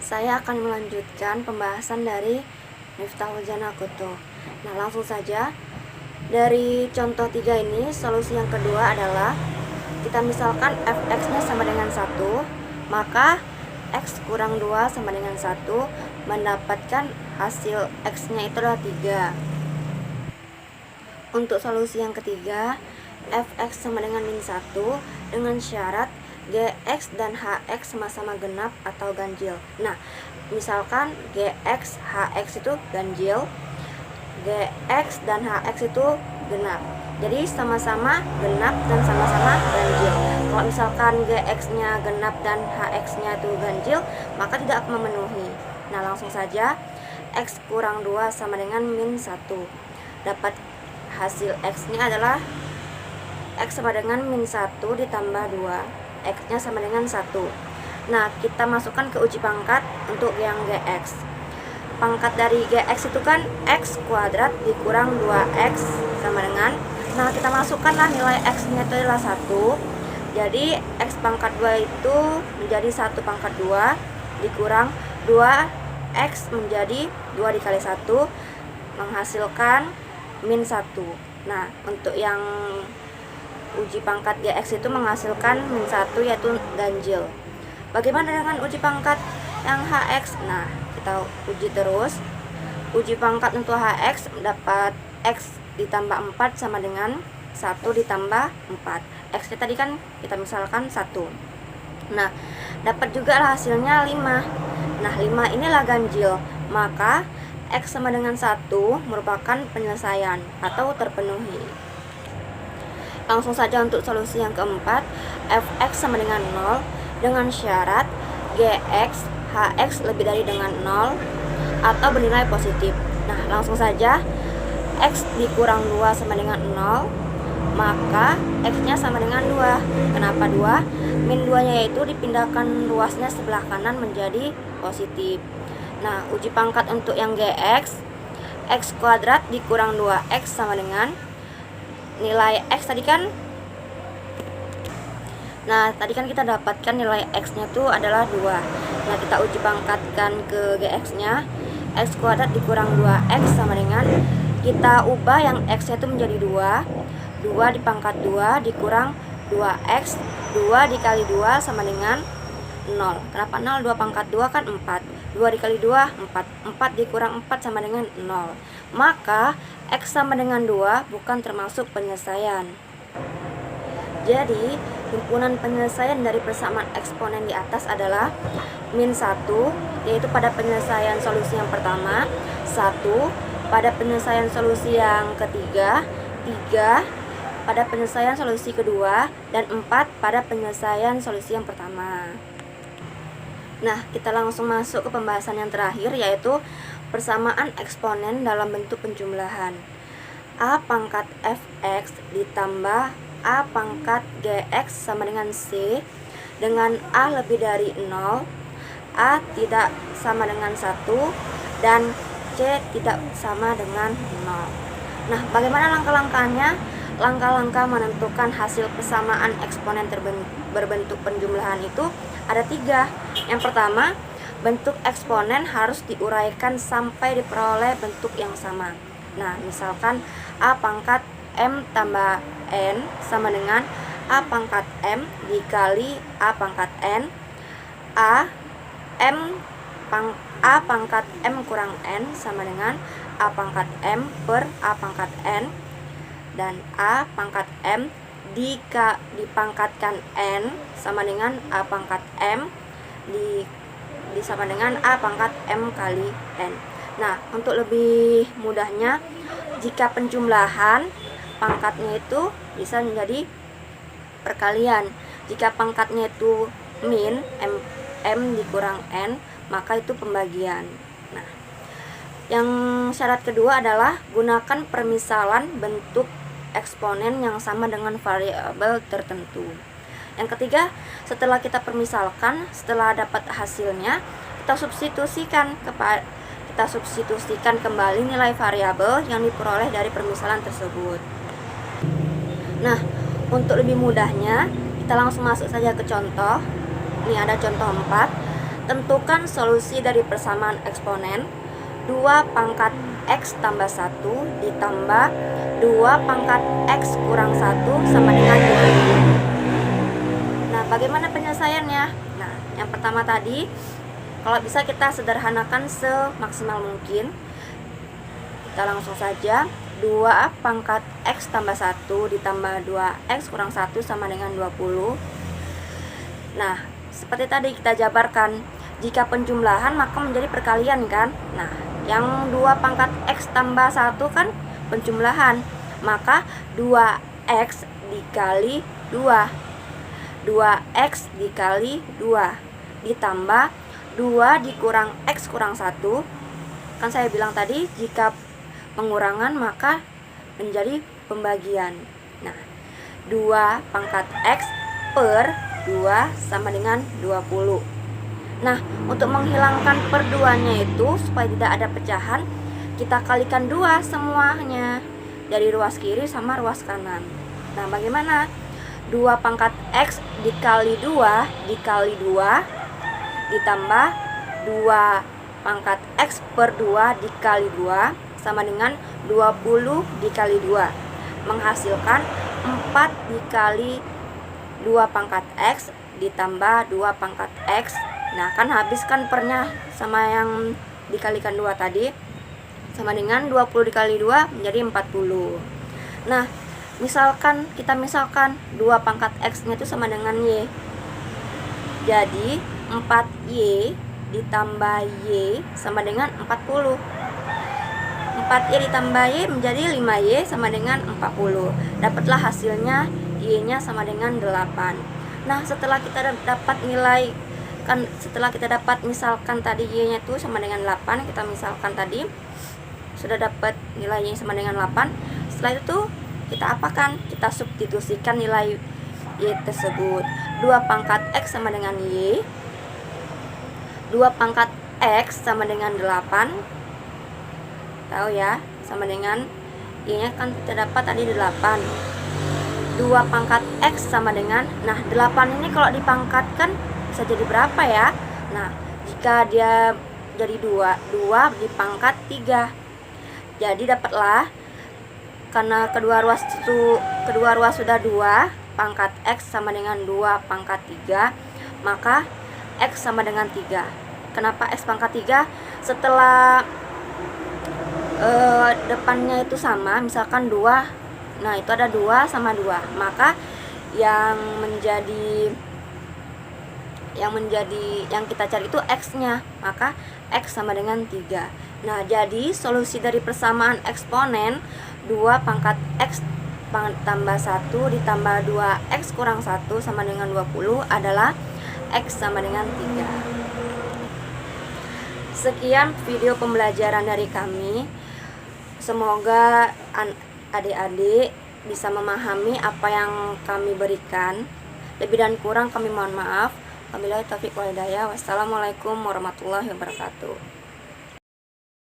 saya akan melanjutkan pembahasan dari Miftahul Janakuto. Nah, langsung saja. Dari contoh 3 ini, solusi yang kedua adalah kita misalkan fx-nya sama dengan 1, maka x kurang 2 sama dengan 1, mendapatkan hasil x-nya itu adalah 3. Untuk solusi yang ketiga, fx sama dengan min 1 dengan syarat gx dan hx sama-sama genap atau ganjil. Nah, misalkan gx, hx itu ganjil, gx dan hx itu genap. Jadi sama-sama genap dan sama-sama ganjil. Kalau misalkan gx-nya genap dan hx-nya itu ganjil, maka tidak akan memenuhi. Nah, langsung saja x kurang 2 sama dengan min 1. Dapat hasil x-nya adalah x sama dengan min 1 ditambah 2. X-nya sama dengan 1. Nah, kita masukkan ke uji pangkat untuk yang gx. Pangkat dari gx itu kan x kuadrat dikurang 2x sama dengan, nah kita masukkanlah nilai x-nya itu adalah 1. Jadi x pangkat 2 itu menjadi 1 pangkat 2 dikurang 2x menjadi 2 dikali 1 menghasilkan min 1. Nah, untuk yang uji pangkat gx itu menghasilkan min 1 yaitu ganjil. Bagaimana dengan uji pangkat yang hx? Nah, kita uji terus. Uji pangkat untuk hx dapat x ditambah 4 sama dengan 1 ditambah 4. X nya tadi kan kita misalkan 1. Nah, dapat juga hasilnya 5. Nah, 5 inilah ganjil. Maka x sama dengan 1 merupakan penyelesaian atau terpenuhi. Langsung saja untuk solusi yang keempat, fx sama dengan 0 dengan syarat gx, hx lebih dari dengan 0 atau bernilai positif. Nah, langsung saja x dikurang 2 sama dengan 0, maka x-nya sama dengan 2. Kenapa 2? Min 2-nya yaitu dipindahkan ruasnya sebelah kanan menjadi positif. Nah, uji pangkat untuk yang gx, x kuadrat dikurang 2x sama dengan nilai x tadi kan. Nah, tadi kan kita dapatkan nilai x-nya itu adalah 2. Nah, kita uji pangkatkan ke gx-nya. X kuadrat dikurang 2x sama dengan, kita ubah yang x-nya itu menjadi 2. 2 dipangkat 2 dikurang 2x. 2 dikali 2 sama dengan 0. Kenapa 0? 2 pangkat 2 kan 4. 2 dikali 2, 4. 4 dikurang 4 sama dengan 0. Maka x sama dengan 2 bukan termasuk penyelesaian. Jadi, himpunan penyelesaian dari persamaan eksponen di atas adalah min 1, yaitu pada penyelesaian solusi yang pertama, 1 pada penyelesaian solusi yang ketiga, 3 pada penyelesaian solusi kedua, dan 4 pada penyelesaian solusi yang pertama. Nah, kita langsung masuk ke pembahasan yang terakhir, yaitu persamaan eksponen dalam bentuk penjumlahan. A pangkat fx ditambah A pangkat gx sama dengan c dengan A lebih dari 0, A tidak sama dengan 1, dan C tidak sama dengan 0. Nah, bagaimana langkah-langkahnya? Langkah-langkah menentukan hasil persamaan eksponen berbentuk penjumlahan itu ada 3. Yang pertama, bentuk eksponen harus diuraikan sampai diperoleh bentuk yang sama. Nah, misalkan A pangkat M tambah N sama dengan A pangkat M dikali A pangkat N, A pangkat M kurang N sama dengan A pangkat M per A pangkat N, dan A pangkat M dipangkatkan N sama dengan A pangkat M disama dengan A pangkat M kali N. Nah, untuk lebih mudahnya, jika penjumlahan pangkatnya itu bisa menjadi perkalian. Jika pangkatnya itu min M dikurang N, maka itu pembagian. Nah, yang syarat kedua adalah gunakan permisalan bentuk eksponen yang sama dengan variabel tertentu. Yang ketiga, setelah kita permisalkan, setelah dapat hasilnya, kita substitusikan kembali nilai variabel yang diperoleh dari permisalan tersebut. Nah, untuk lebih mudahnya, kita langsung masuk saja ke contoh. Ini ada contoh 4. Tentukan solusi dari persamaan eksponen 2 pangkat X tambah 1 ditambah 2 pangkat X kurang 1 sama dengan 2. Nah, bagaimana penyelesaiannya? Nah, yang pertama tadi, kalau bisa kita sederhanakan semaksimal mungkin. Kita langsung saja, 2 pangkat X tambah 1 ditambah 2X kurang 1 sama dengan 20. Nah, seperti tadi kita jabarkan, jika penjumlahan maka menjadi perkalian kan. Nah, yang 2 pangkat X tambah 1 kan penjumlahan, maka 2X dikali 2 2X dikali 2 ditambah 2 dikurang X kurang 1. Kan saya bilang tadi, jika pengurangan maka menjadi pembagian. Nah, 2 pangkat X per 2 sama dengan 20. Nah, untuk menghilangkan per 2-nya itu, supaya tidak ada pecahan, kita kalikan 2 semuanya, dari ruas kiri sama ruas kanan. Nah, bagaimana? 2 pangkat X dikali 2 dikali 2 ditambah 2 pangkat X per 2 dikali 2 sama dengan 20 dikali 2, menghasilkan 4 dikali 2 pangkat X ditambah 2 pangkat X. Nah, kan habiskan pernya sama yang dikalikan 2 tadi, sama dengan 20 dikali 2 menjadi 40. Nah, kita misalkan 2 pangkat X nya itu sama dengan Y. Jadi 4Y ditambah Y sama dengan 40. 4Y ditambah Y menjadi 5Y sama dengan 40. Dapatlah hasilnya Y nya sama dengan 8. Nah, setelah kita dapat nilai, setelah kita dapat misalkan tadi Y nya itu sama dengan 8, kita misalkan tadi sudah dapat nilai Y sama dengan 8. Setelah itu kita apakan? Kita substitusikan nilai Y tersebut. 2 pangkat X sama dengan Y, 2 pangkat X sama dengan 8. Tahu ya, sama dengan Y nya kan kita dapat tadi 8. 2 pangkat X sama dengan, nah 8 ini kalau dipangkatkan bisa jadi berapa ya? Nah, jika dia jadi 2 dipangkat 3. Jadi dapatlah, karena kedua ruas sudah 2, pangkat X sama dengan 2 pangkat 3, maka X sama dengan 3. Kenapa X pangkat 3? Setelah depannya itu sama, misalkan 2, nah itu ada 2 sama 2, maka yang kita cari itu X nya, maka X sama dengan 3. Nah, jadi solusi dari persamaan eksponen 2 pangkat X tambah 1 ditambah 2X kurang 1 sama dengan 20 adalah X sama dengan 3. Sekian video pembelajaran dari kami. Semoga adik-adik bisa memahami apa yang kami berikan. Lebih dan kurang kami mohon maaf. Wabillahi taufiq wal hidayah. Wassalamualaikum warahmatullahi wabarakatuh.